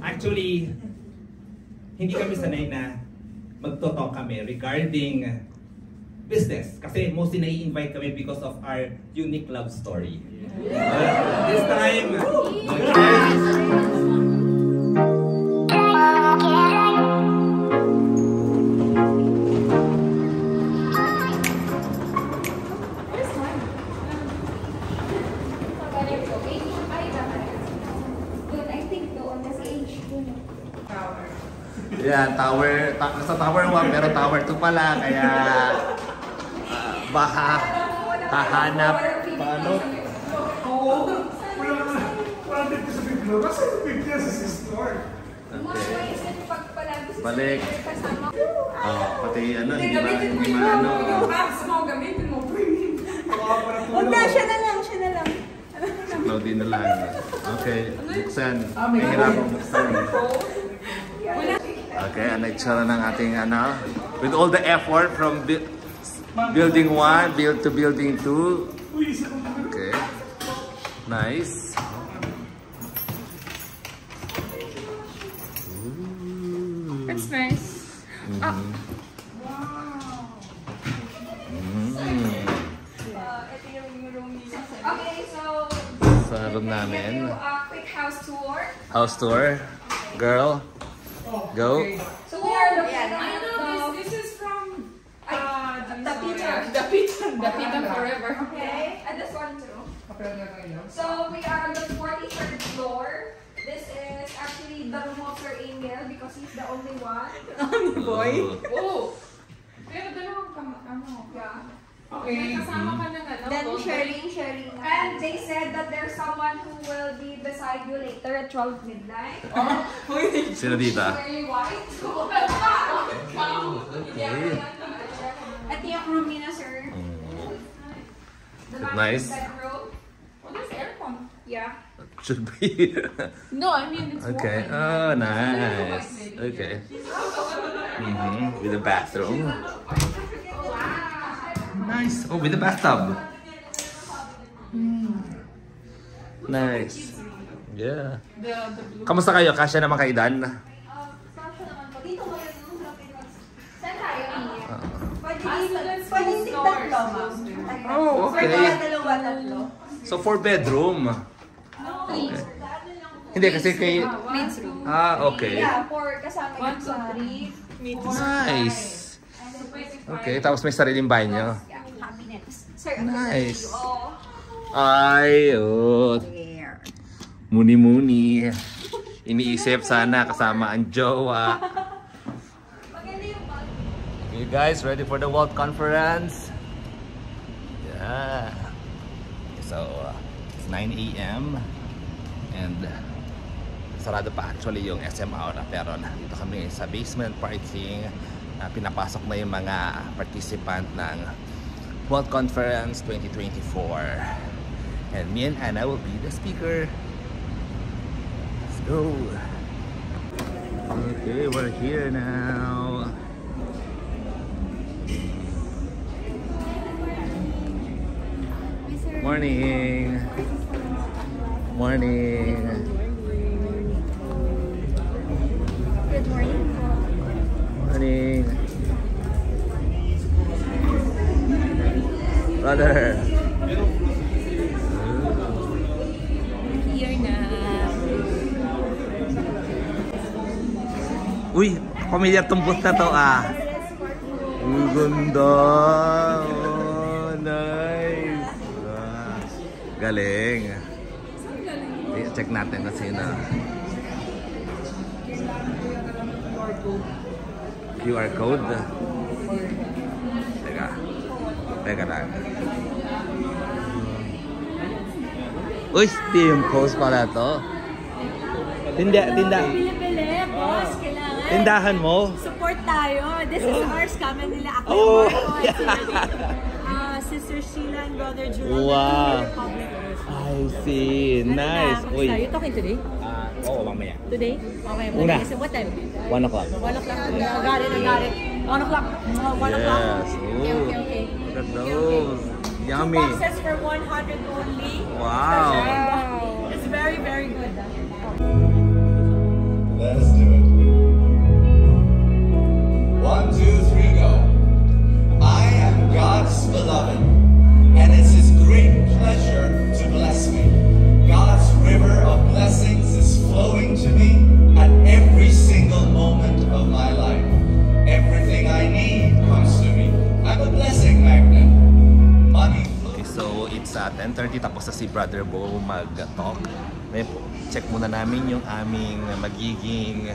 Actually, hindi kami sanay na magto-talk kami regarding business. Kasi mostly nai-invite kami because of our unique love story. This time, yan, tower, nasa tower 1 pero tower 2 pala, kaya baka hahanap paano? Wala dito sa biglo. Kasi yung biglo sa store. Okay. Balik. Pati ano, hindi maano. Yung apps mo, gamitin mo. Huwag na, siya na lang. Cloudy na lang. Okay, buksan. Mahirap ang buksan. Okay, ano itsura ng ating ano? With all the effort from building 1 to building 2. Okay. Nice. It's nice. Wow. Okay, so Sa room namin. quick house tour. House tour. Girl. Go. So we are looking Yeah, at This is from the Pita Forever. Okay, and this one too. So we are on the 43rd floor. This is actually the room of Sir Emil because he's the only one. Boy. Oh! Pero dalawang Yeah. Okay. Kasama ka ng ano? Then laundry. sharing. And they said that there's someone who will be beside you later at 12 midnight. Sino dita? Very white. Okay. Ito yung room niya, sir. The Nice. master bedroom. Oh, there's aircon. Yeah. Should be. No, I mean it's Okay. warm. Oh, nice. Okay. With the bathroom. Nice. Oh, with the bathtub. Nice. Yeah. The blue. Kamusta kayo? Kasya naman kay Dan? Dito mo yung Saan tayo? Pwede tatlo, ma'am. Oh, okay. Dalawa, tatlo. So, 4 bedroom. Okay. Hindi, kasi kay... Men's room. Ah, okay. Yeah, for kasama 1, yung 2, sa 3. Nice. Okay, tapos may sariling banyo. cabinets. Sir, Nice. Oh. Ay, oh. There. Muni-muni. Iniisip sana kasama ang jowa. You guys ready for the World Conference? Yeah. So, it's 9 a.m. And sarado pa actually yung SM Aura. Pero nandito kami sa basement parking. Pinapasok na yung mga participant ng World Conference 2024. And me and Anna will be the speaker. Let's go. Okay, we're here now. Morning. Morning. Good morning. Morning. Brother. Here na. Uy, pamilyar tong booth na to ah. Ang ganda. Oh, nice. Ah, galing. Check natin na sino. QR code. Teka. Teka lang. Uy, Steam Post pala to. Tinda. Bili-bili, boss. Kailangan. Tindahan mo? Support tayo. This is ours. Kami nila. Ako Oh. Sister Sheila and Brother Jerome. Wow. Republic. I see. Nice. Uy. Are you talking today? Oo, mamaya. Today? Okay. Una. So what time? 1 o'clock. 1 o'clock. I got it. 1 o'clock. 1 o'clock. Yes. Okay. Look at those. Yummy. Boxes for 100 only. Wow. It's very, very good. 10:30 tapos na si Brother Bo mag-talk. Check muna namin yung aming magiging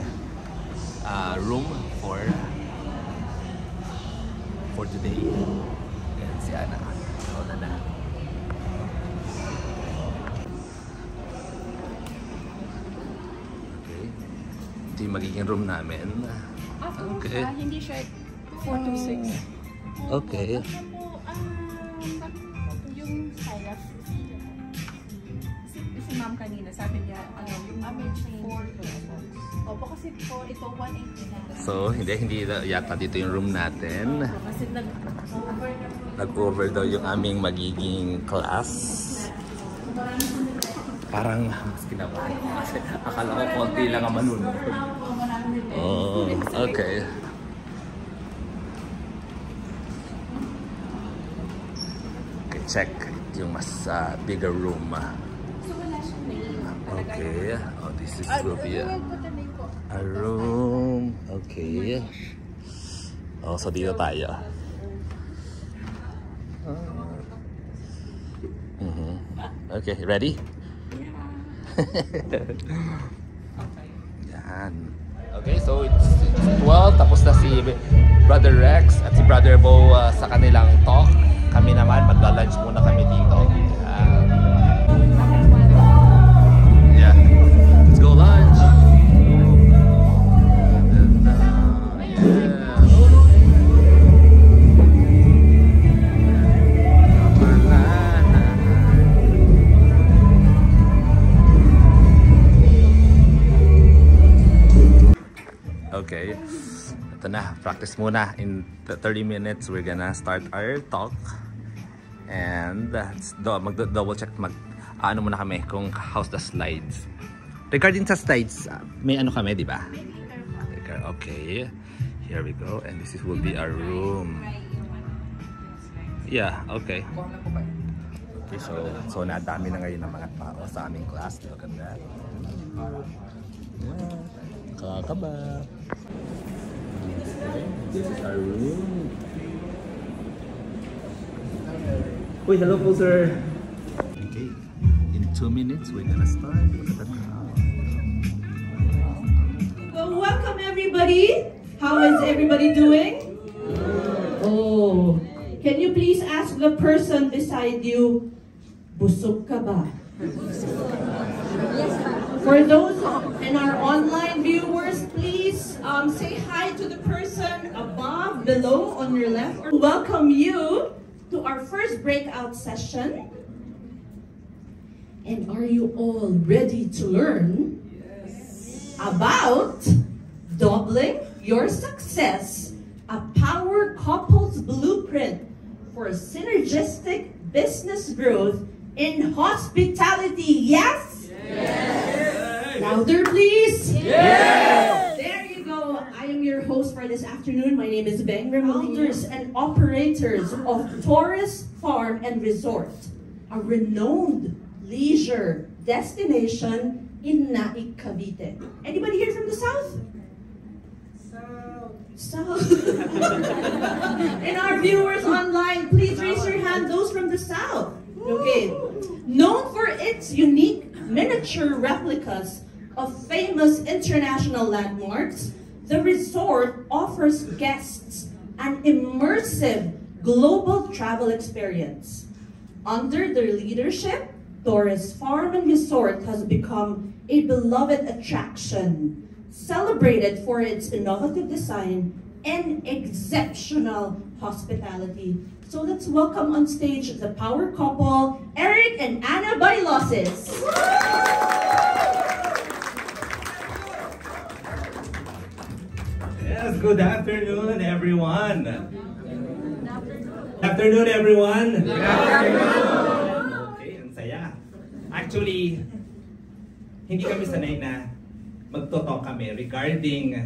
room for today. Yan si Ana. Nauna na. Okay. Ito yung magiging room namin. Okay. Hindi siya 4 to 6. Okay. Yung Silas. Si ma'am kanina, sabi niya, yung average 4 to 6. Opo, kasi po, ito 180 na. So, hindi yata dito yung room natin. Kasi nag-over na po. Nag-over daw yung aming magiging class. Parang mas kinabahan ko kasi akala ko konti lang ang manunod. Oh, okay. Okay, check yung mas bigger room. Okay. Oh, this is will be a room. Okay. Oh, so dito tayo. Okay, ready? Yan. Okay, so it's 12. Tapos na si Brother Rex at si Brother Bo sa kanilang talk. Kami naman, magla-lunch muna kami dito. Yeah. Let's go lunch. And, yeah. Okay, ito na, practice muna. In 30 minutes, we're gonna start our talk. And mag-double check, ano muna kami kung how's the slides. Regarding sa slides, may ano kami, di ba? Okay, here we go. And this will be our room. Yeah, okay. Okay, so nadami na ngayon ng mga tao sa aming class. Look at that. Yeah. Kakaba. This is our room. Uy, hello po, sir. Okay, in 2 minutes we're gonna start. Look at the crowd. Well, welcome everybody. How is everybody doing? Oh, can you please ask the person beside you, busog ka ba? For those in our online viewers, please say hi to the person above, below, on your left. Welcome you to our first breakout session. And are you all ready to learn about doubling your success, a power couple's blueprint for synergistic business growth in hospitality? Yes? Yes. Louder, please. Yes. There you go. I am your host for this afternoon. My name is Beng, owners and operators of Torres Farm and Resort, a renowned leisure destination in Naik, Cavite. Anybody here from the south? South. And our viewers online, please raise your hand, those from the south. Okay. Known for its unique miniature replicas of famous international landmarks, the resort offers guests an immersive global travel experience. Under their leadership, Torres Farm and Resort has become a beloved attraction, celebrated for its innovative design and exceptional hospitality. So let's welcome on stage the power couple, Eric and Anna Bailoses. Yes, good afternoon, everyone. Good afternoon, everyone. Good afternoon. Okay, ang saya. Actually, hindi kami sanay na magto-talk kami regarding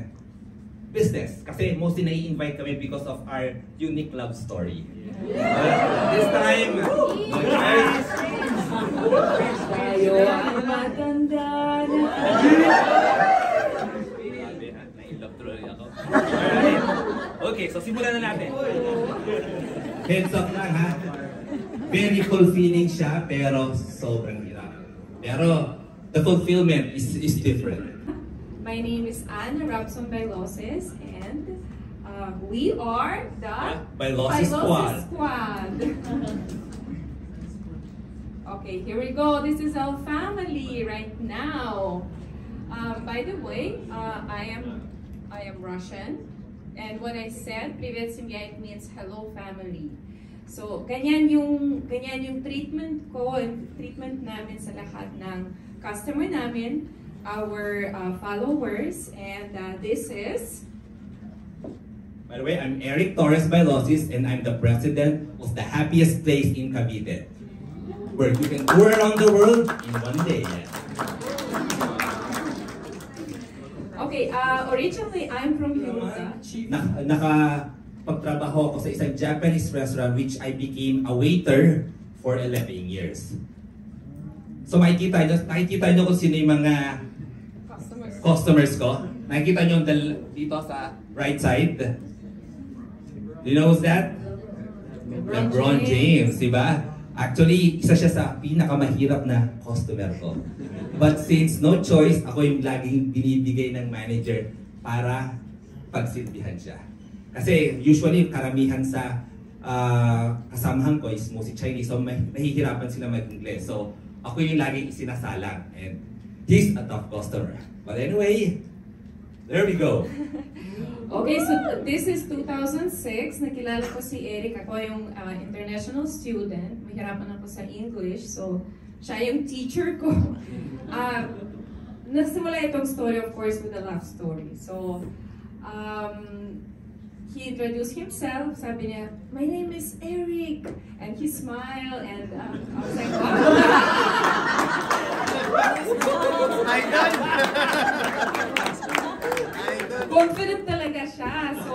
business. Kasi mostly nai-invite kami because of our unique love story. This time, Tayo ang matanda na. Na-love tuloy ako. Okay, so simulan na natin. Heads up lang, ha? Very fulfilling siya, pero sobrang hirap. Pero the fulfillment is different. My name is Anna Robson Bailoses, and we are the Bailoses Squad. Okay, here we go. This is our family right now. By the way, I am Russian, and when I said "Привет, семья," it means hello family. So ganyan yung treatment ko, yung treatment namin sa lahat ng customer namin, our followers, and this is. By the way, I'm Eric Torres Bailoses, and I'm the president of the happiest place in Cavite, where you can tour around the world in one day. Okay, originally I'm from Hyundai. Nakapagtrabaho ako sa isang Japanese restaurant which I became a waiter for 11 years. So makikita nyo kung sino yung mga customers ko. Nakikita nyo dito sa right side. Do you know who's that? LeBron James, diba? Actually, isa siya sa pinakamahirap na customer ko. But since no choice, ako yung laging binibigay ng manager para pagsilbihan siya. Kasi usually, karamihan sa kasamahan ko is mostly Chinese, so nahihirapan sila mag-Ingles. So, ako yung laging isinasalang. And he's a tough customer. But anyway, there we go. Okay, so this is 2006. Nakilala ko si Eric. Ako yung international student. Mahirapan ako sa English. So, siya yung teacher ko. Nagsimula itong story, of course, with a love story. So, he introduced himself. Sabi niya, "My name is Eric." And he smiled. And I was like, wow. Confident talaga siya. So,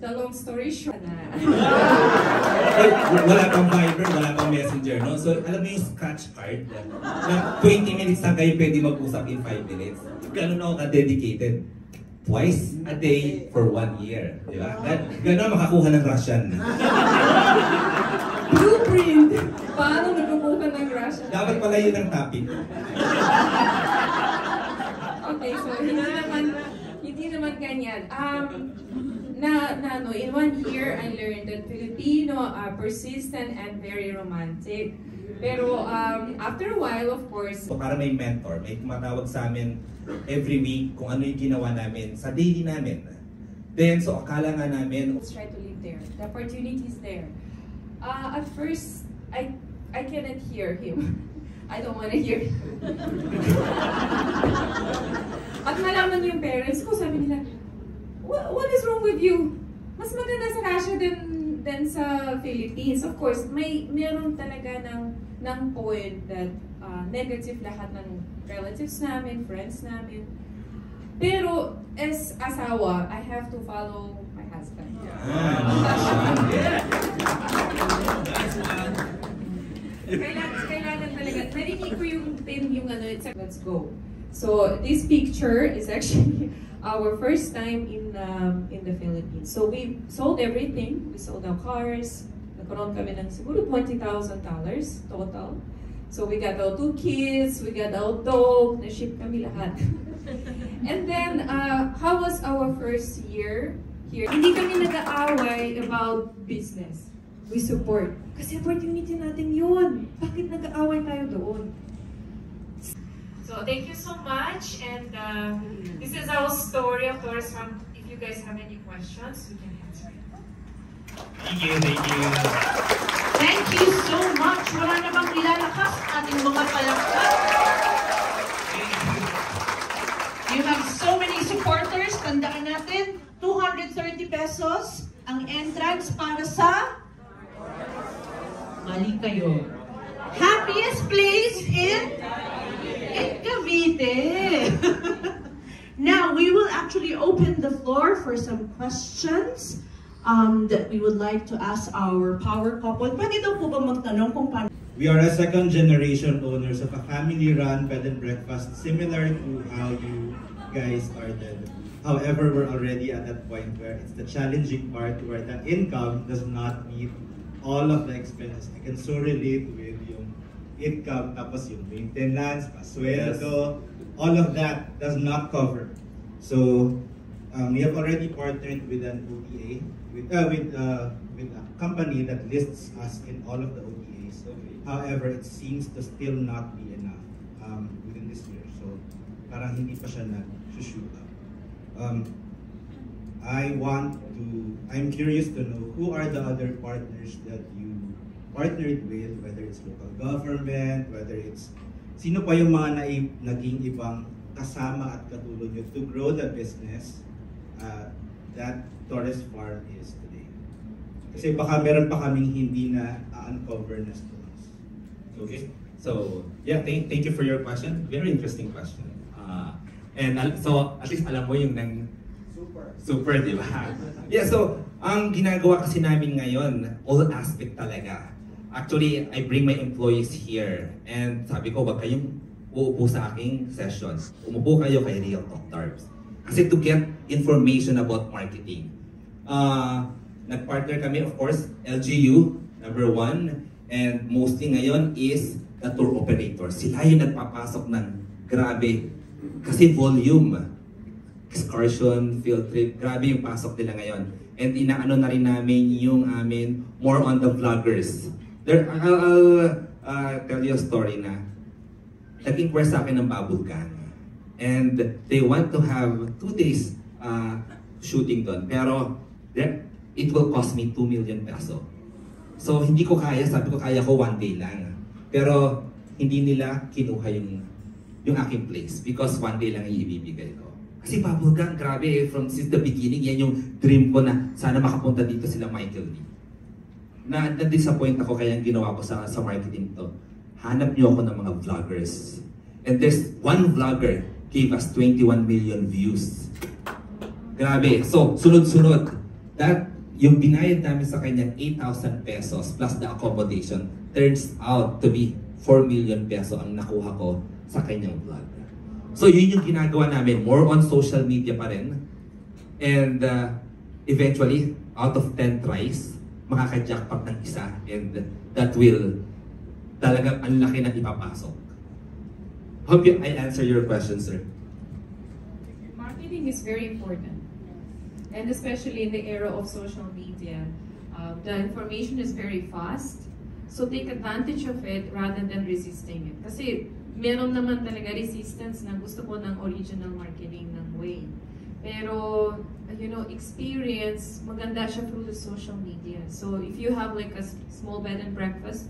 the long story short na. Wala pang Viber, wala pang Messenger, no? So, alam mo yung scratch card? Na 20 minutes lang kayo pwede mag-usap in 5 minutes. Ganun ako ka-dedicated. Twice a day for 1 year. Di ba? Ganun makakuha ng Russian. Blueprint! Paano nagkukuha ng Russian? Dapat pala yun ang topic. Okay, so hindi naman ganyan. In 1 year, I learned that Filipino are persistent and very romantic. Pero after a while, of course, So, para may mentor, may tumatawag sa amin every week kung ano yung ginawa namin sa daily namin. Then, so akala nga namin, let's try to live there. The opportunity is there. At first, I cannot hear him. I don't want to hear him. At malaman yung parents ko, sabi nila, what is wrong with you? Mas maganda sa Russia than sa Philippines. Of course, meron talaga ng point that negative lahat ng relatives namin, friends namin. Pero as asawa, I have to follow my husband. Kailangan talaga. Narinig ko yung ano, it's like, let's go. So this picture is actually our first time in the Philippines. So we sold everything. We sold our cars. Nagkaroon kami ng siguro $20,000 total. So we got our 2 kids, we got our dog, na-ship kami lahat. And then, how was our first year here? Hindi kami nag-aaway about business. We support. Kasi opportunity natin yun. Bakit nag-aaway tayo doon? So thank you so much. And this is our story. Of course, if you guys have any questions, we can answer it. thank you, thank you. Thank you so much. Wala na bang ilalakas ating mga palakpak? You have so many supporters. Tandaan natin, 230 pesos ang entrance para sa... Mali kayo. Happiest place in Cavite. Now, we will actually open the floor for some questions that we would like to ask our power couple. Pwede daw po ba magtanong kung paano? We are a second-generation owners of a family-run bed and breakfast, similar to how you guys started. However, we're already at that point where it's the challenging part where the income does not meet all of the expenses. I can so relate with yung income, tapos yung maintenance, pasweldo, all of that does not cover. So we have already partnered with an OTA, with a company that lists us in all of the OTAs. However, it seems to still not be enough within this year. So parang hindi pa siya nag-shoot up. I'm curious to know who are the other partners that you partnered with, whether it's local government, whether it's sino pa yung mga naging ibang kasama at katulong nyo to grow the business that Torres Farm is today. Kasi baka meron pa kaming hindi na uncover na stories. Okay. So, yeah, thank you for your question. Very interesting question. So, at least alam mo yung super, di ba? Yeah, so, ang ginagawa kasi namin ngayon, all aspect talaga. Actually, I bring my employees here and sabi ko, wag kayong uupo sa aking sessions. Umupo kayo kay Real Talk Terms. Kasi to get information about marketing. Nag-partner kami, of course, LGU, number 1. And mostly ngayon is the tour operator. Sila yung nagpapasok ng grabe. Kasi volume. Excursion, field trip, grabe yung pasok nila ngayon. And inaano na rin namin yung amin more on the vloggers. I'll tell you a story na nag-inquire sa akin ng Bubble Gang. And they want to have 2 days shooting doon. Pero it will cost me 2 million peso. So hindi ko kaya, sabi ko kaya ko 1 day lang. Pero hindi nila kinuha yung aking place because 1 day lang yung ibibigay ko. Kasi Bubble Gang, grabe, since the beginning, yan yung dream ko na sana makapunta dito sila Michael Lee. Na-disappoint ako kaya yung ginawa ko sa marketing to. Hanap niyo ako ng mga vloggers. And there's one vlogger gave us 21 million views. Grabe. So, sunod-sunod. Yung binayad namin sa kanya 8,000 pesos plus the accommodation turns out to be 4 million peso ang nakuha ko sa kanyang vlog. So yun yung ginagawa namin, more on social media pa rin. And eventually, out of 10 tries, makaka-jackpot ng isa. And that will talagang ang laki na ipapasok. Hope I answer your question, sir. Marketing is very important. And especially in the era of social media, the information is very fast. So take advantage of it rather than resisting it. Kasi meron naman talaga resistance na gusto ko ng original marketing ng way. Pero, experience, maganda siya through the social media. So if you have like a small bed and breakfast,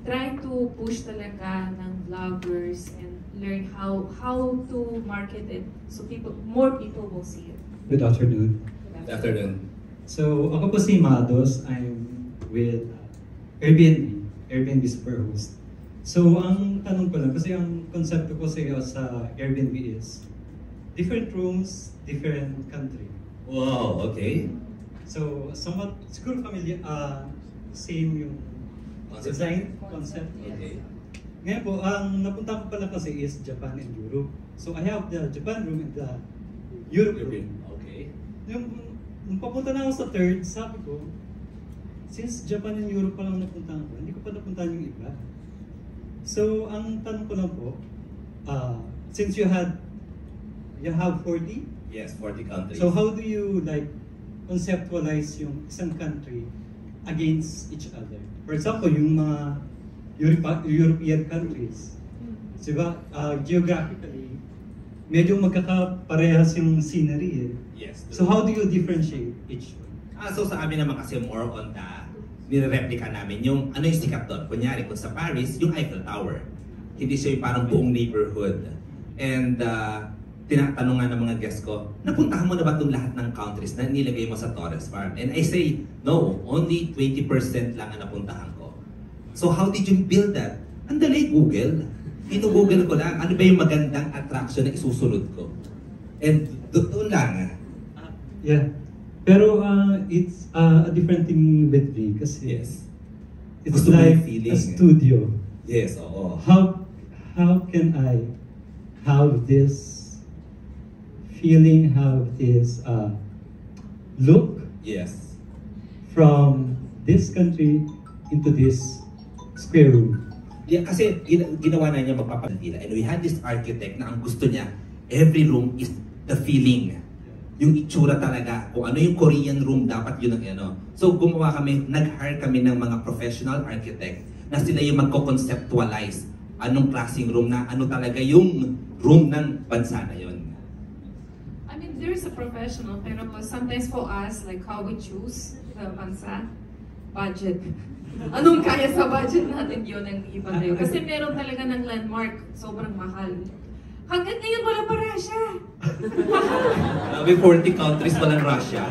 try to push talaga ng vloggers and learn how to market it so more people will see it. Good afternoon. Good afternoon. So, ako po si Mados. I'm with Airbnb super host. So, ang tanong ko lang, kasi ang konsepto ko sa Airbnb is different rooms, different country. Wow, okay. So, somewhat, siguro familiar, same yung design concept. Okay. Ngayon po, ang napunta ko pala kasi is Japan and Europe. So, I have the Japan room and the Europe room. Okay. Nung papunta na ako sa third, sabi ko, since Japan and Europe pa lang napuntahan ko, hindi ko pa napuntahan yung iba. So, ang tanong ko lang po, since you have 40? Yes, 40 countries. So, how do you conceptualize yung isang country against each other? For example, yung mga European countries, diba, geographically, medyo magkakaparehas yung scenery eh. Yes. So how do you differentiate each one? So sa amin naman kasi more on the nire-replica namin yung ano yung sikat doon. Kunyari kung sa Paris, yung Eiffel Tower. Hindi siya yung parang buong neighborhood. And tinatanong nga ng mga guests ko, napuntahan mo na ba itong lahat ng countries na nilagay mo sa Torres Farm? And I say, no, only 20% lang ang napuntahan ko. So how did you build that? Andali, Google. Google ko lang, ano ba yung magandang attraction na isusunod ko? And doon lang. Yeah. Pero it's a different thing with V kasi Yes. it's Gusto mo like yung feeling, a studio. Yes, oo. How can I have this feeling how it is look Yes. from this country into this square room. Yeah, kasi ginawa na niya magpapanila. And we had this architect na ang gusto niya, every room is the feeling. Yung itsura talaga, kung ano yung Korean room, dapat yun ang ano. So gumawa kami, nag-hire kami ng mga professional architect na sila yung magko-conceptualize anong klaseng room na, ano talaga yung room ng bansa na yun. I mean, there's a professional, pero sometimes for us, like how we choose the bansa, budget. Anong kaya sa budget natin yun ang iba tayo. Kasi meron talaga ng landmark, sobrang mahal. Hanggang ngayon wala pa Russia. May 40 countries walang Russia.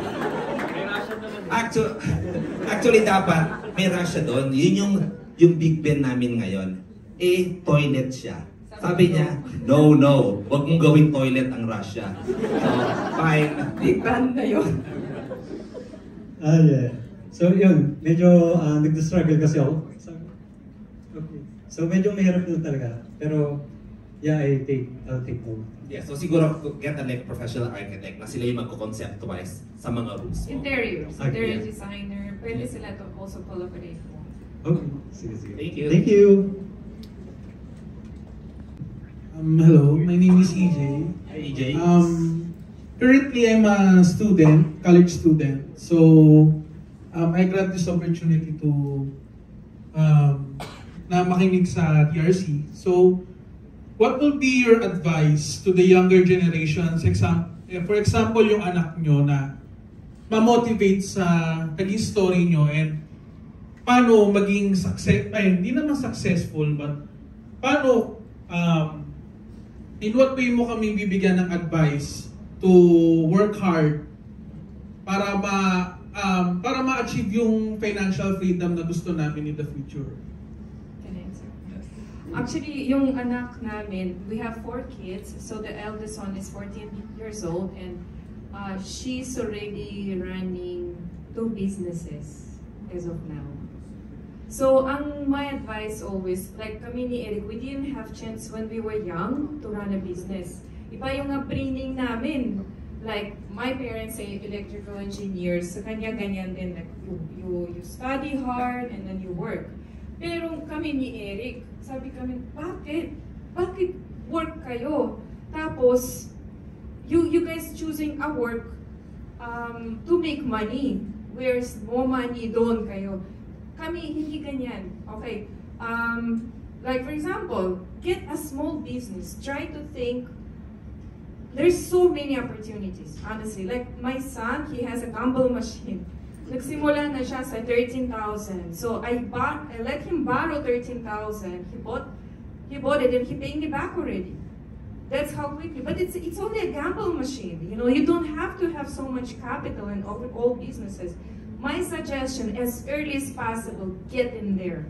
Actually dapat may Russia doon. Yun yung Big Ben namin ngayon. Toilet siya. Sabi niya, no, wag mong gawing toilet ang Russia. So, fine. Big Ben na yun. Yeah. So yun, medyo nag-struggle kasi ako. Okay. So medyo mahirap na talaga. Pero yeah, I'll take note. Yeah, so siguro get a professional architect na sila yung magko-conceptualize sa mga rooms mo. Interiors, Okay, interior yeah. designer, pwede sila to also collaborate mo. Okay. Sige. Thank you. Thank you. Hello, my name is EJ. Hi, EJ. Currently, I'm a student, college student. So, I grabbed this opportunity to na makinig sa TRC. So, what will be your advice to the younger generations? For example, yung anak nyo na ma-motivate sa naging story nyo and paano maging hindi naman successful, but paano, in what way mo kami bibigyan ng advice to work hard para ma-achieve yung financial freedom na gusto namin in the future? Can I answer? Actually, yung anak namin, we have 4 kids. So the eldest one is 14 years old and she's already running 2 businesses as of now. So, my advice always, like kami ni Eric, we didn't have chance when we were young to run a business. Iba yung upbringing namin. Like, my parents say electrical engineers, sa kanya ganyan din, like you study hard and then you work. Pero kami ni Eric, sabi kami, bakit? Bakit work kayo? Tapos, you guys choosing a work to make money. Where's more money, doon kayo. Kami, hindi ganyan. Okay. Like for example, get a small business. Try to think, there's so many opportunities, honestly. Like my son, he has a gumball machine. Nagsimula na siya sa 13,000. So I let him borrow 13,000. He bought it and he paid me back already. That's how quickly. But it's only a gamble machine. You know, you don't have to have so much capital in all businesses. My suggestion, as early as possible, get in there.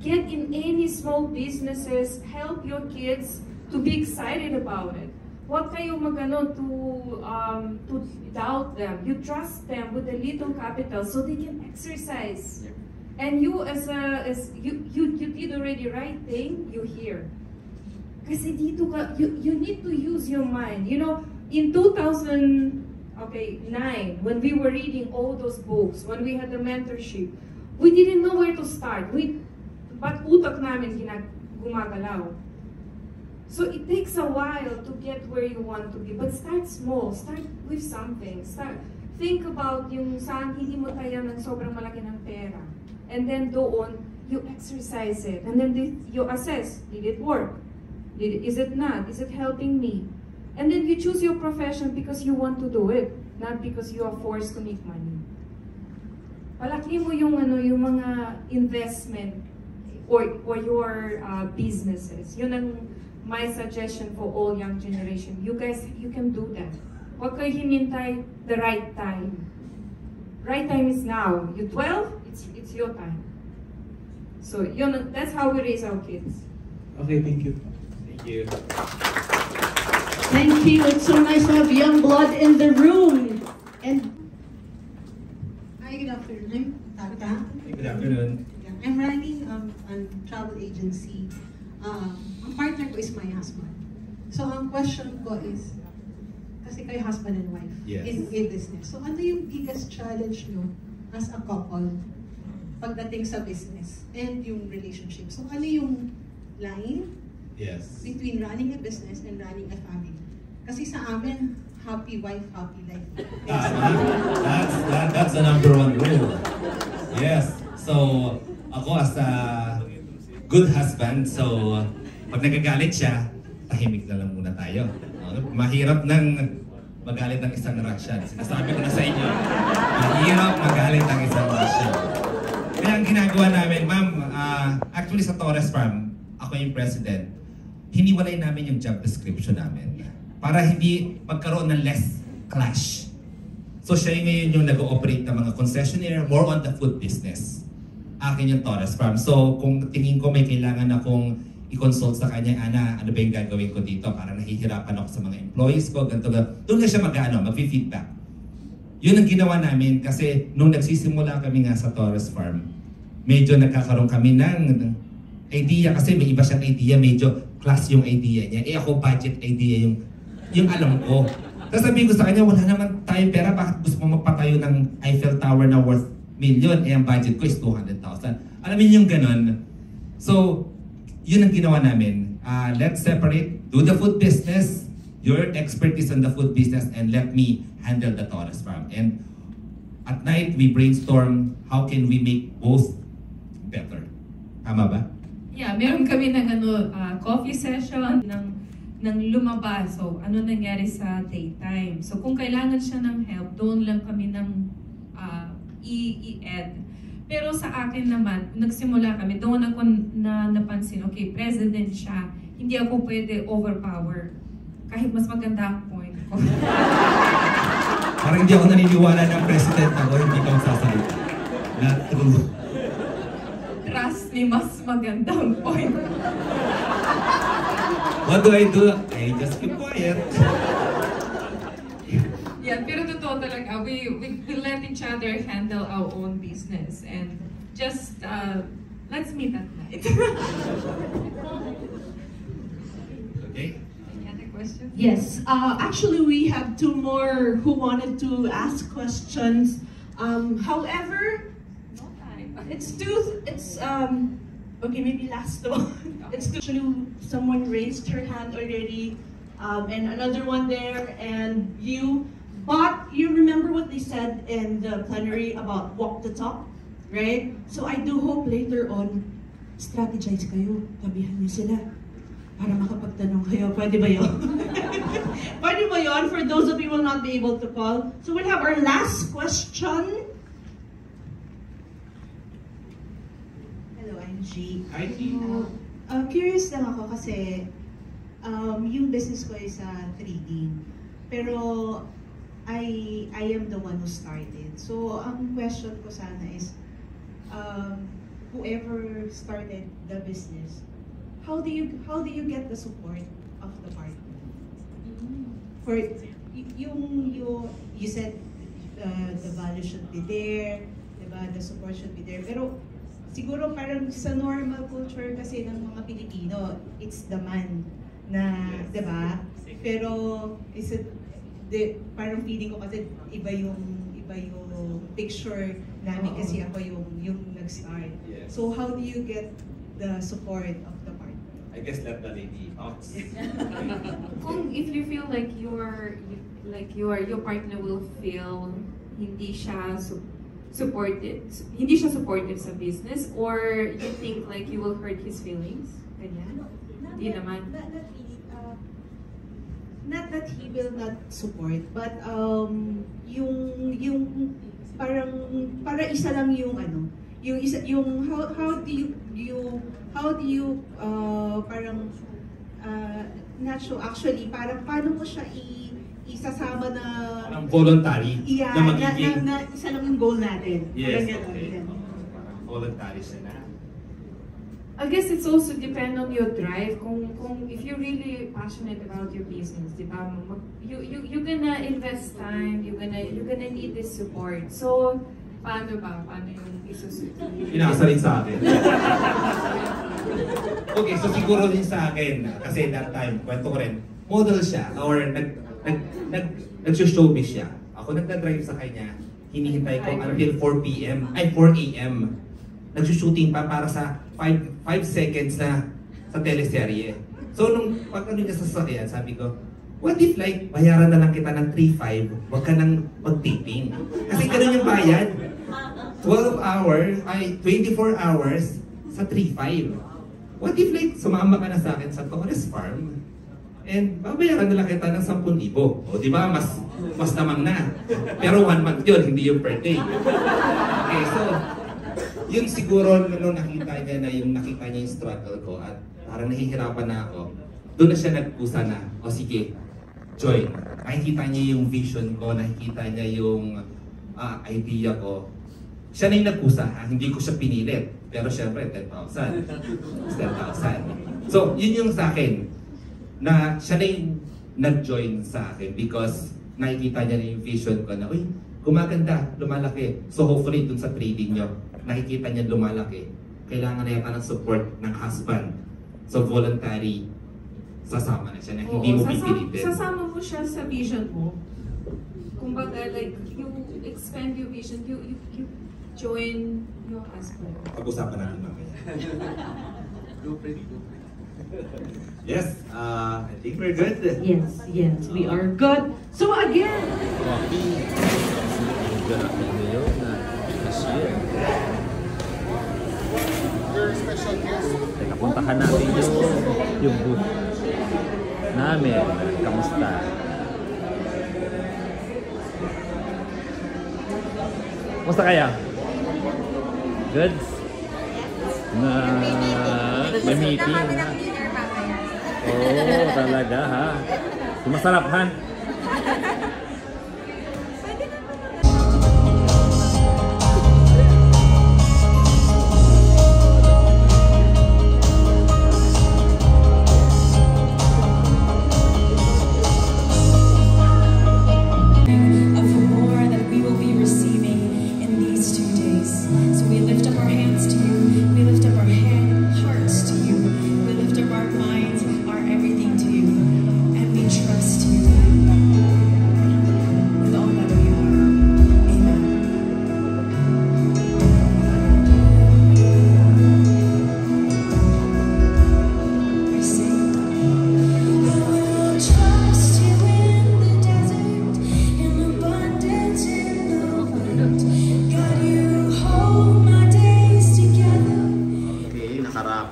Get in any small businesses, help your kids to be excited about it. Huwag kayo magano to doubt them. You trust them with a little capital so they can exercise. And you you did already right thing, you hear. Kasi dito ka, you need to use your mind. You know, in 2009, when we were reading all those books, when we had the mentorship, we didn't know where to start. But utak namin gumagalaw. So it takes a while to get where you want to be. But start small. Start with something. Think about yung saan hindi mo tayo ng sobrang malaki ng pera. And then doon, you exercise it. And then you assess, did it work? Is it not? Is it helping me? And then you choose your profession because you want to do it, not because you are forced to make money. Palaki mo yung mga investment or your businesses. Yun ang my suggestion for all young generation. You guys, you can do that. Huwag kayo hinintay the right time. Right time is now. You're 12, it's your time. So that's how we raise our kids. Okay, thank you. Thank you. Thank you. It's so nice to have young blood in the room. And hi, good afternoon. I'm Tata. Good afternoon. I'm running a travel agency. Ang partner ko is my husband. So ang question ko is, kasi kayo husband and wife Yes. in a business. So ano yung biggest challenge nyo as a couple pagdating sa business and yung relationship? So ano yung line Yes. between running a business and running a family? Kasi sa amin, happy wife, happy life. That's the number one rule. Yes. So, ako as a good husband, so pag nagagalit siya, tahimik na lang muna tayo. Mahirap nang magalit ng isang Russian. Sinasabi ko na sa inyo, mahirap magalit ng isang Russian. Kaya ang ginagawa namin, ma'am, actually sa Torres Farm, ako yung president, hiniwalay namin yung job description namin para hindi magkaroon ng less clash. So siya ngayon yung nag-ooperate ng mga concessionaire, more on the food business. Akin yung Torres Farm. So kung tingin ko may kailangan akong i-consult sa kanya, Ana, ano ba yung gagawin ko dito para nahihirapan ako sa mga employees ko, ganito. Doon na siya mag-feedback. Yun ang ginawa namin kasi nung nagsisimula kami nga sa Torres Farm, medyo nagkakaroon kami ng idea kasi may iba siyang idea, medyo class yung idea niya. Eh ako budget idea yung alam ko. Tapos sabihin ko sa kanya, wala naman tayong pera, bakit gusto mo magpatayo ng Eiffel Tower na worth million? Eh ang budget ko is 200,000. Alam niyo yung ganun. So, yun ang ginawa namin. Let's separate, do the food business, your expertise on the food business, and let me handle the Torres Farm. And at night, we brainstorm how can we make both better. Tama ba? Yeah, meron kami ng coffee session ng lumabas. So, ano nangyari sa daytime. So, kung kailangan siya ng help, doon lang kami ng i-ed. Pero sa akin naman, nagsimula kami, doon ako napansin, okay, president siya, hindi ako pwede overpower. Kahit mas maganda ang point ko. Parang hindi ako naniniwala na president ako, hindi ka magsasalita. Not true. Trust me, mas magandang point. What do? I just keep quiet. Yeah, pero totoo talaga, we let each other handle our own business and just let's meet at night. Okay. Any other questions? Yes, actually we have two more who wanted to ask questions. However, okay, maybe last one. It's actually someone raised her hand already, and another one there, and you. But you remember what they said in the plenary about walk the talk, right? So I do hope later on, strategize kayo, tabihan niyo sila para makapagtanong kayo. Pwede ba yun? Pwede ba yun? For those of you who will not be able to call. So we'll have our last question. Hello, I'm G. Hi, G. Curious lang ako kasi yung business ko is trading. Pero I am the one who started. So ang question ko sana is whoever started the business, how do you get the support of the partner? For you said the value should be there, diba? The support should be there. Pero siguro parang sa normal culture kasi ng mga Pilipino, it's the man na, diba? Pero is it parang feeling ko kasi iba yung picture namin kasi ako yung nag-start. Yes. So how do you get the support of the partner? I guess let the lady talk. If you feel like your partner will feel hindi siya supported sa business, or you think like you will hurt his feelings, ganyan? Hindi naman. Not that he will not support, but yung parang para isa lang yung how do you parang not sure actually parang paano mo siya isasama na Parang voluntary na magiging na isa lang yung goal natin. yes, Parang okay. ganun. Parang voluntary siya na. I guess it's also depend on your drive. Kung if you're really passionate about your business, di ba? You're gonna invest time. You're gonna need this support. So, paano yung isusuti? Pinasa rin sa akin. Okay, so siguro din sa akin kasi that time, kwento ko rin, model siya or Nag-showbiz siya. Ako nagda-drive sa kanya, hinihintay ko until 4 p.m. ay 4 a.m. Nag-shooting pa para sa 5 seconds na sa teleserye. So nung pag ano niya sa sasakyan, sabi ko, what if like, bayaran na lang kita ng 3.5, wag ka nang mag-taping. Kasi ganun yung bayad. 12 hours, ay 24 hours sa 3.5. What if like, sumama ka na sa akin sa Torres Farm, and babayaran na lang kita ng 10,000. O di ba, mas namang na. Pero 1 month yun, hindi yung per day. Okay, so, yun siguro nung nakita niya yung struggle ko at parang nahihirapan na ako, doon na siya nagpusa na, o sige, join. Nakikita niya yung vision ko, nakikita niya yung idea ko. Siya na yung nagpusa, hindi ko siya pinilit. Pero syempre, 10,000. 10,000. So, yun yung sa akin, na siya na yung nag-join sa akin because nakikita niya na yung vision ko na, uy, gumaganda, lumalaki. So hopefully dun sa trading nyo, nakikita niya lumalaki. Kailangan na yata ng support ng husband. So voluntary, sasama na siya na hindi mo pipilitin. Sasama mo siya sa vision mo. Kumbaga, like, you expand your vision, you join your husband. Pag-usapan natin mamaya. Yes, I think we're good. Yes, we are good. So again, Teka, puntahan natin yung booth namin. Kamusta? Kamusta kaya? Good? May meeting na. Oo, talaga ha. Masarap ha.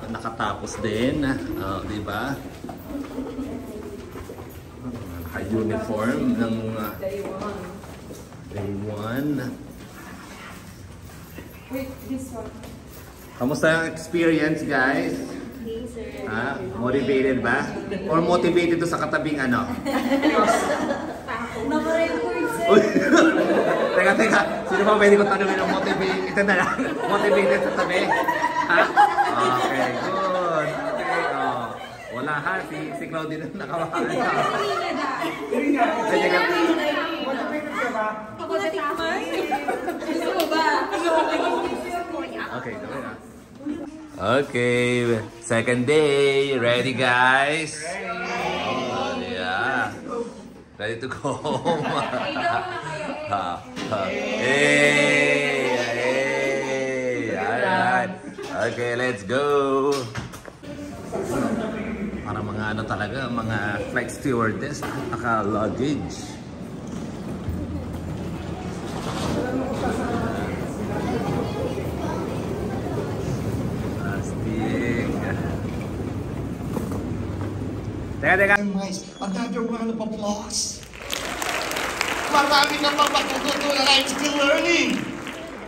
Nakatapos din, di ba? Naka-uniform ng day 1. Wait, this one. Kamusta ang experience, guys? Ha? Motivated ba? Or motivated to sa katabing ano? Teka. Sino ba pwede ko tanungin ng motivated? Ito na lang. Motivated sa tabi? Ha? Okay, good. Okay, wala ha. Si Claudine na nakawakan. Okay, gawin ha. Okay, second day. Ready, guys? Oh, yeah. Ready to go home. Hey! Alright. Okay, let's go. Para mga ano talaga, mga flight stewardess, naka-luggage. Teka. Another round of applause. Marami na pang matututunan. I'm still learning.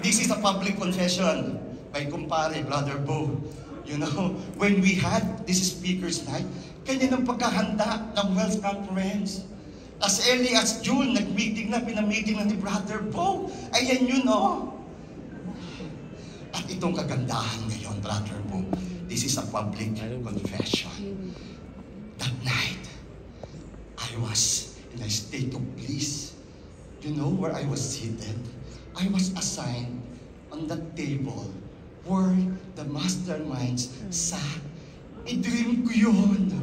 This is a public confession by kumpare, Brother Bo. You know, when we had this speaker's night, kanya ng pagkahanda ng Wealth Conference. As early as June, nag-meeting na, pinamiting na ni Brother Bo. Ayan yun, oh. At itong kagandahan ngayon, Brother Bo, this is a public confession. That night, I was in a state of bliss. You know where I was seated? I was assigned on that table where the masterminds sat. I-dream ko yun.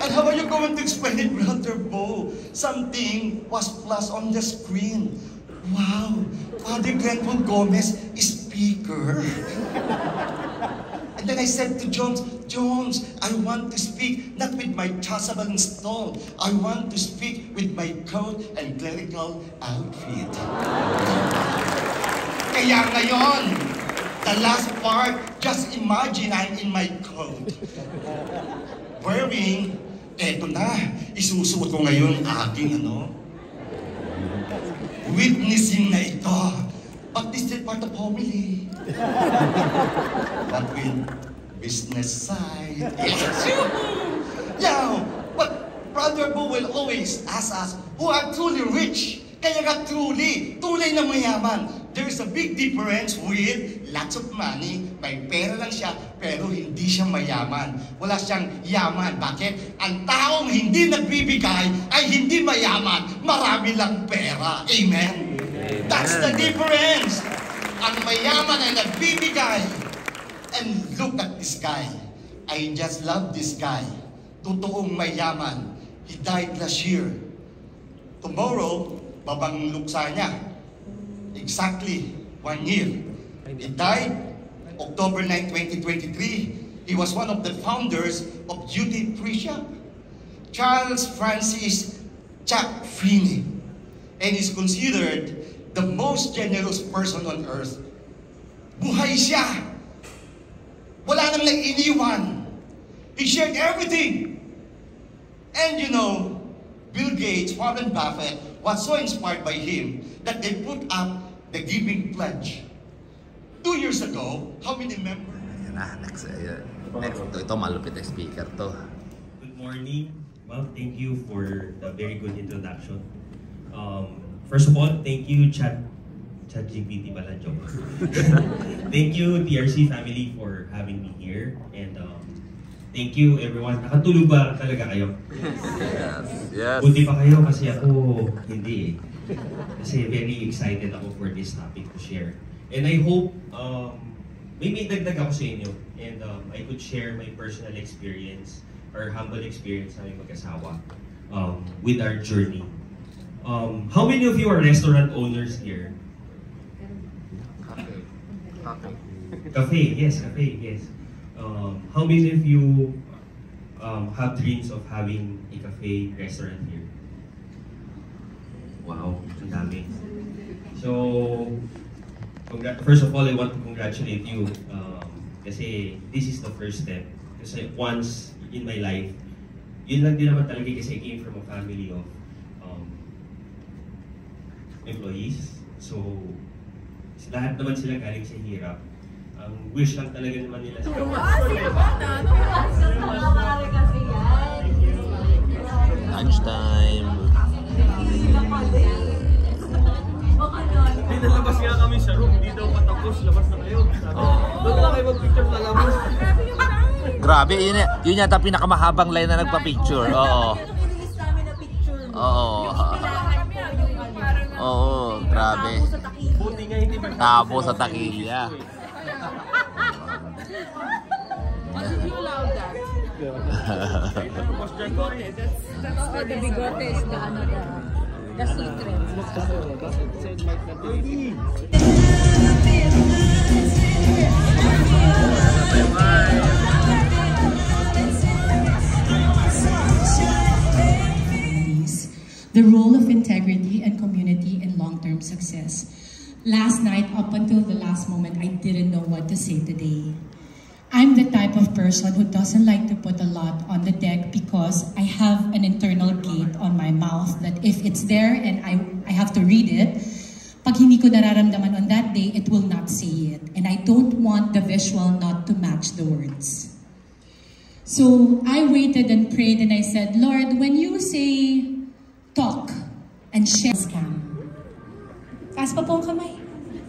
And how are you going to explain it, Brother Bo? Something was flashed on the screen. Wow, Father Glenpool Gomez is speaker. And then I said to Jones, I want to speak not with my chasuble and stole. I want to speak with my coat and clerical outfit. Kaya ngayon, the last part, just imagine I'm in my coat. Wearing, eto na, isusuot ko ngayon aking witnessing na ito. But this is part of homily. But with business side. Yes. Yeah, but Brother Bo will always ask us who are truly rich. Kaya nga truly, tunay na mayaman. There is a big difference with lots of money. May pera lang siya, pero hindi siya mayaman. Wala siyang yaman. Bakit? Ang taong hindi nagbibigay ay hindi mayaman. Marami lang pera. Amen? That's the difference. Ang mayaman ay nagbibigay. And look at this guy. I just love this guy. Totoong mayaman. He died last year. Tomorrow, babang luksa niya. Exactly 1 year. He died October 9, 2023. He was one of the founders of Duty Free Shop. Charles Francis Chuck Finney. And is considered the most generous person on earth. Buhay siya. Wala nang iniwan. He shared everything. And you know, Bill Gates, Warren Buffett was so inspired by him that they put up the giving pledge. 2 years ago, how many members? Ayan na, next. Ito malupit na speaker to. Good morning. Well, thank you for the very good introduction. First of all, thank you ChatGPT pala, joke. Thank you TRC family for having me here, and thank you everyone. Nakatulog ba talaga kayo? Yes. Buti pa kayo kasi ako hindi eh. Kasi very excited ako for this topic to share. And I hope may dagdag ako sa inyo, and I could share my personal experience or humble experience sa aming mag-asawa with our journey. How many of you are restaurant owners here? Cafe, yes. How many of you have dreams of having a cafe restaurant here? Wow, ang dami. So, first of all, I want to congratulate you kasi this is the first step. Kasi once in my life, yun lang din naman talaga kasi I came from a family of employees. So, lahat naman sila galing sa hirap. Ang wish lang talaga naman nila sa lunchtime. Pinalabas nga kami sa room, hindi daw patapos, labas na kayo. Doon lang kayo mag-picture sa labas. Grabe, yun yata pinakamahabang line na nagpa-picture. Oo. Oo, grabe. Tabo sa takilya. The bigote is the secret. The role of integrity and community in long-term success. Last night, up until the last moment, I didn't know what to say today. I'm the type of person who doesn't like to put a lot on the deck because I have an internal gate on my mouth that if it's there and I have to read it, pag hindi ko nararamdaman on that day, it will not say it. And I don't want the visual not to match the words. So I waited and prayed and I said, Lord, when you say talk and share scam. Taas pa po ang kamay.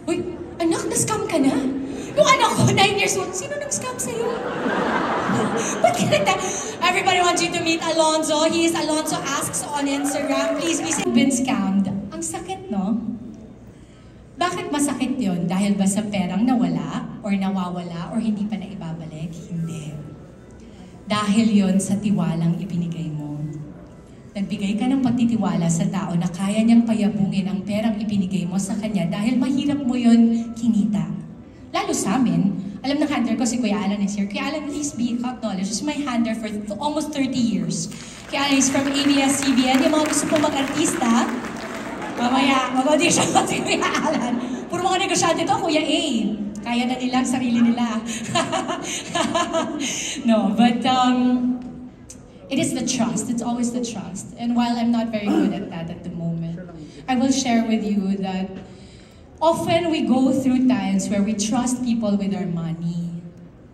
Uy, anak, na-scam ka na? Yung anak ko, 9 years old, sino nag-scam sa'yo? Ba't ganito? Everybody wants you to meet Alonzo. He is Alonzo Asks on Instagram. Please, we have been scammed. Ang sakit, no? Bakit masakit yun? Dahil ba sa perang nawala, or nawawala, or hindi pa na ibabalik? Hindi. Dahil yon sa tiwalang ibinigay mo. Nagbigay ka ng pagtitiwala sa tao na kaya niyang payabungin ang perang ibinigay mo sa kanya dahil mahirap mo yon kinita. Lalo sa amin, alam ng handler ko si Kuya Alan is here. Kuya Alan, please be acknowledged. He's my handler for almost 30 years. Kuya Alan is from ABS-CBN. Yung mga gusto po mag-artista, mamaya, mag-audition ko si Kuya Alan. Puro mga negosyante to, Kuya A. Kaya na nila ang sarili nila. No, but it is the trust. It's always the trust. And while I'm not very good at that at the moment, I will share with you that often we go through times where we trust people with our money.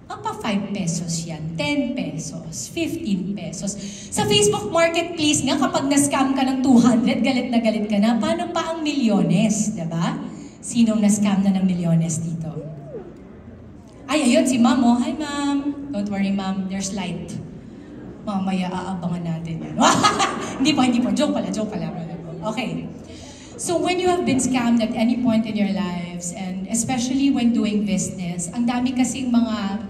Ang pa 5 pesos yan, 10 pesos, 15 pesos. Sa Facebook Marketplace nga, kapag na-scam ka ng 200, galit na galit ka na. Paano pa ang milyones, diba? Sinong na-scam na ng milyones dito? Ay, ayun, si Ma'am, oh. Hi, Ma'am. Don't worry, Ma'am. There's light. Mamaya, aabangan natin yan. Hindi po. Joke pala. Okay. So when you have been scammed at any point in your lives, and especially when doing business, ang dami kasing mga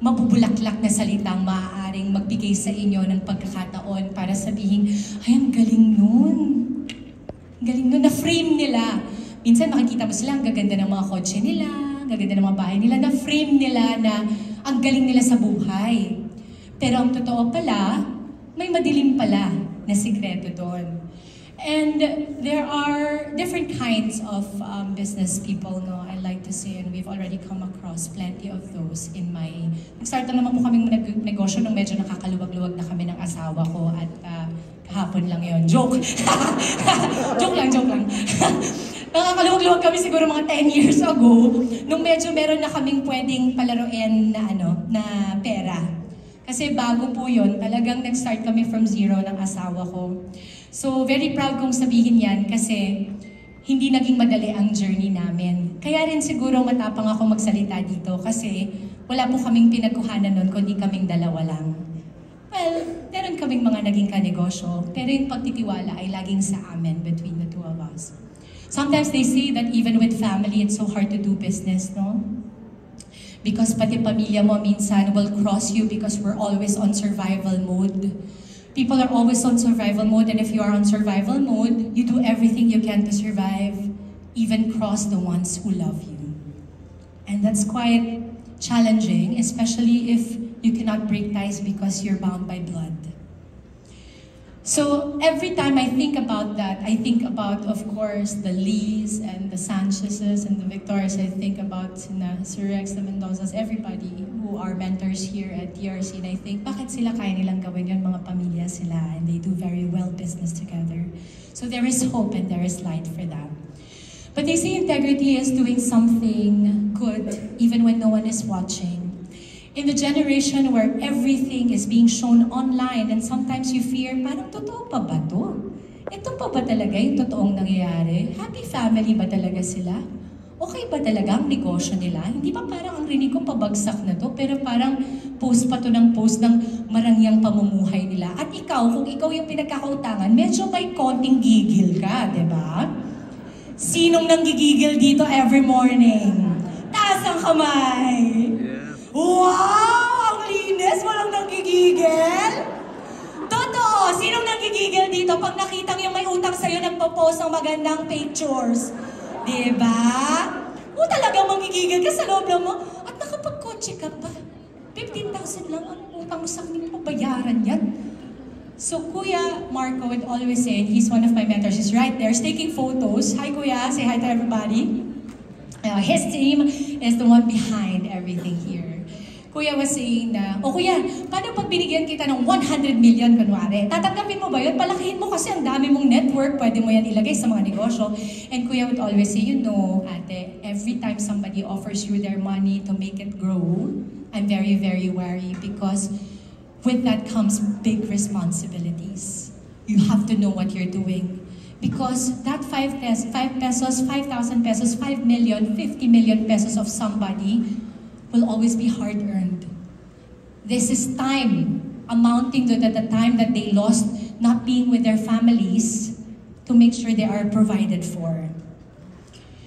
mabubulaklak na salitang maaaring magbigay sa inyo ng pagkakataon para sabihin, ay, ang galing nun. Galing nun. Na-frame nila. Minsan makikita mo sila, ang gaganda ng mga kotse nila, gaganda ng mga bahay nila, na-frame nila na ang galing nila sa buhay. Pero ang totoo pala, may madilim pala na sikreto doon. And there are different kinds of business people, no, I like to say, and we've already come across plenty of those in my... Nag-start na naman po kaming negosyo nung medyo nakakaluwag-luwag na kami ng asawa ko at kahapon lang yon. Joke! Joke lang. Nakakaluwag-luwag kami siguro mga 10 years ago nung medyo meron na kaming pwedeng palaruin na, na pera. Kasi bago po yun, talagang nag-start kami from zero ng asawa ko. So, very proud kong sabihin yan kasi hindi naging madali ang journey namin. Kaya rin siguro matapang ako magsalita dito kasi wala po kaming pinagkuhanan nun kundi kaming dalawa lang. Well, meron kaming mga naging kanegosyo, pero yung pagtitiwala ay laging sa amin between the two of us. Sometimes they say that even with family, it's so hard to do business, no? Because pati pamilya mo minsan will cross you because we're always on survival mode. People are always on survival mode, and if you are on survival mode, you do everything you can to survive, even cross the ones who love you. And that's quite challenging, especially if you cannot break ties because you're bound by blood. So every time I think about that, I think about, of course, the Lees and the Sanchez's and the Victorias. I think about Sir Rex, the Mendozas, everybody who are mentors here at TRC. And I think, bakit sila kaya nilang gawin yun? Mga pamilya sila, and they do very well business together. So there is hope and there is light for them. But they say integrity is doing something good even when no one is watching. In the generation where everything is being shown online and sometimes you fear, parang totoo pa ba to? Ito pa ba talaga yung totoong nangyayari? Happy family ba talaga sila? Okay ba talaga ang negosyo nila? Hindi ba parang ang rinig ko pabagsak na to, pero parang post pa to ng post ng marangyang pamumuhay nila. At ikaw, kung ikaw yung pinagkakautangan, medyo may konting gigil ka, di ba? Sinong nanggigigil dito every morning? Taas ang kamay! Wow! Ang linis! Walang nanggigigil? Totoo! Sinong nanggigigil dito pag nakita yung may utang sa'yo nagpo-post ng magandang pictures? Diba? O talagang manggigigil ka sa loob lang mo at nakapag-kotse ka pa. 15,000 lang ang utang mo sa akin, pabayaran yan. So Kuya Marco would always say, and he's one of my mentors, he's right there, he's taking photos. Hi Kuya, say hi to everybody. His team is the one behind everything here. Kuya was saying na, Kuya, paano pag binigyan kita ng 100 million kunwari? Tatanggapin mo ba yun? Palakihin mo kasi ang dami mong network, pwede mo yan ilagay sa mga negosyo. And Kuya would always say, you know, ate, every time somebody offers you their money to make it grow, I'm very, very wary because with that comes big responsibilities. You have to know what you're doing. Because that 5 pesos, 5,000 pesos, 5 million, 50 million pesos of somebody will always be hard-earned. This is time amounting to the time that they lost not being with their families to make sure they are provided for.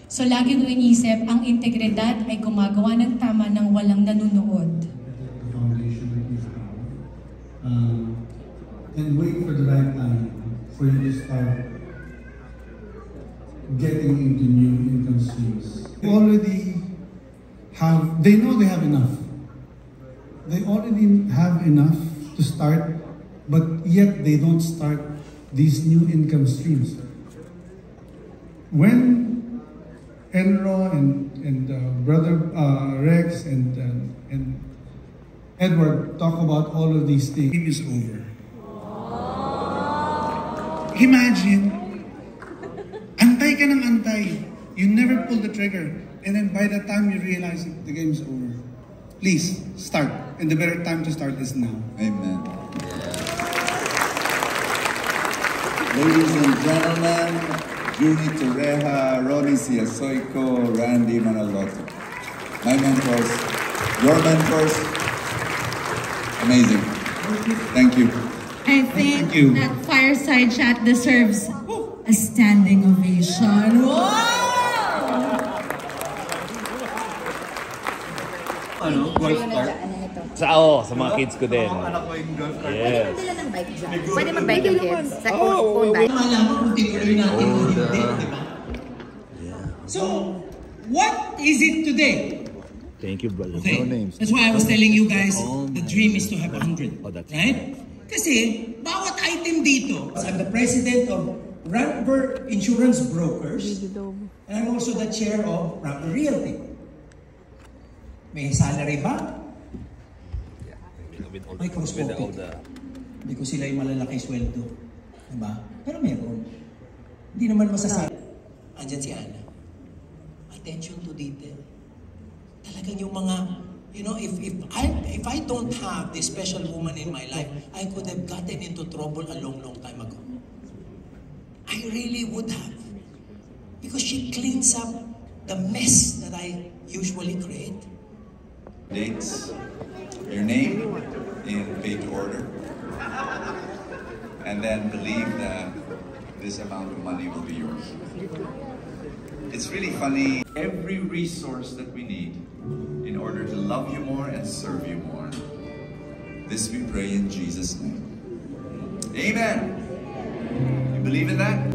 So lagi ko inisip, ang integridad ay gumagawa ng tama ng walang nanunood. and wait for the right time for you to start getting into new income streams. They already have, they know they have enough. They already have enough to start, but yet they don't start these new income streams. When Enro and Brother Rex and Edward talk about all of these things, it is over. Imagine, antay ka ng antay. You never pull the trigger. And then by the time you realize it, the game's over. Please, start. And the better time to start is now. Amen. Ladies and gentlemen, Juni Torreja, Ronnie Siasoico, Randy Manaloto. My mentors, your mentors. Amazing. Thank you. I think that fireside chat deserves a standing ovation. Wow! Ano? Golf cart? Sa mga kids ko din. Anak ko yung golf cart. Yes. Pwede ng bike dyan. Pwede mag-bike yung kids. Sa phone bike. Malaman kung tinuloy natin o hindi, di ba? So, what is it today? Thank you, brother. Okay. No names. That's why I was telling you guys, the dream is to have 100. Right? Kasi, bawat item dito, I'm the president of Ramper Insurance Brokers, and I'm also the chair of Ramper Realty. May salary ba? May cross-profit. Hindi ko sila yung malalaki sweldo. Diba? Pero meron. Hindi naman masasabi. Andyan si Ana. Attention to detail. Talagang yung mga, you know, if I don't have this special woman in my life, I could have gotten into trouble a long time ago. I really would have. Because she cleans up the mess that I usually create. Dates, your name in page order, and then believe that this amount of money will be yours. It's really funny. Every resource that we need in order to love you more and serve you more. This we pray in Jesus' name. Amen. You believe in that?